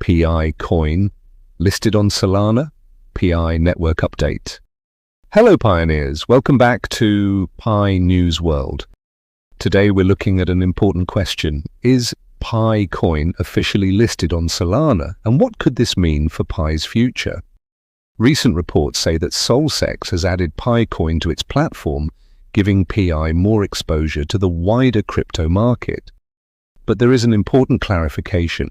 PI coin listed on Solana? PI network update. Hello pioneers, welcome back to Pi News World. Today we're looking at an important question. Is Pi coin officially listed on Solana, and what could this mean for Pi's future? Recent reports say that SolSec has added Pi coin to its platform, giving PI more exposure to the wider crypto market. But there is an important clarification.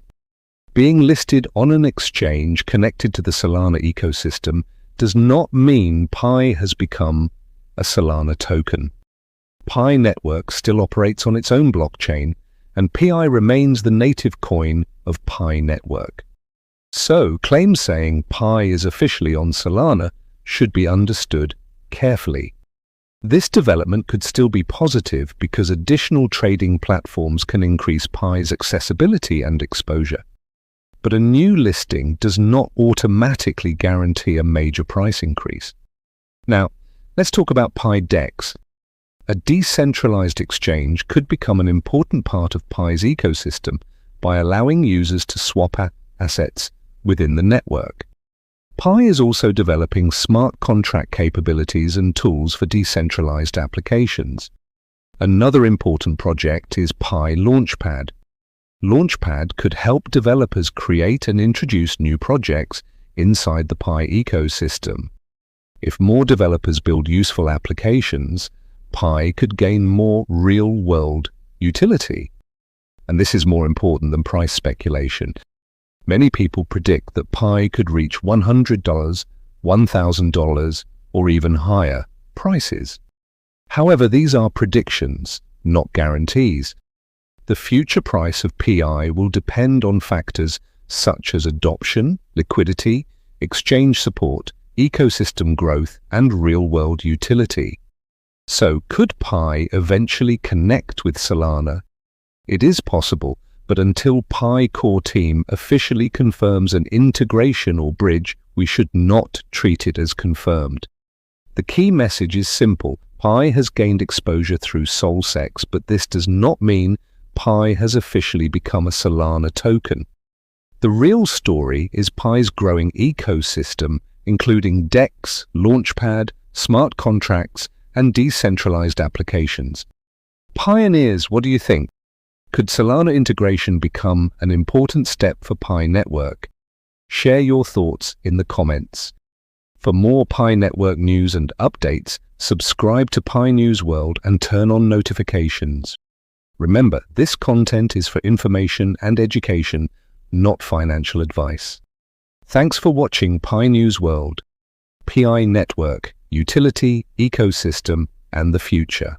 Being listed on an exchange connected to the Solana ecosystem does not mean Pi has become a Solana token. Pi network still operates on its own blockchain, and PI remains the native coin of Pi network. So, claims saying Pi is officially on Solana should be understood carefully. This development could still be positive because additional trading platforms can increase Pi's accessibility and exposure. But a new listing does not automatically guarantee a major price increase. Now, let's talk about Pi DEX. A decentralized exchange could become an important part of Pi's ecosystem by allowing users to swap assets within the network. Pi is also developing smart contract capabilities and tools for decentralized applications. Another important project is Pi Launchpad. Launchpad could help developers create and introduce new projects inside the Pi ecosystem. If more developers build useful applications, Pi could gain more real-world utility. And this is more important than price speculation. Many people predict that Pi could reach $100, $1,000, or even higher prices. However, these are predictions, not guarantees. The future price of PI will depend on factors such as adoption, liquidity, exchange support, ecosystem growth, and real-world utility. So, could Pi eventually connect with Solana? It is possible, but until Pi core team officially confirms an integration or bridge, we should not treat it as confirmed. The key message is simple. Pi has gained exposure through SolSec, but this does not mean Pi has officially become a Solana token. The real story is Pi's growing ecosystem, including DEX, Launchpad, smart contracts, and decentralized applications. Pioneers, what do you think? Could Solana integration become an important step for Pi network? Share your thoughts in the comments. For more Pi network news and updates, subscribe to Pi News World and turn on notifications. Remember, this content is for information and education, not financial advice. Thanks for watching Pi News World. Pi network, utility, ecosystem, and the future.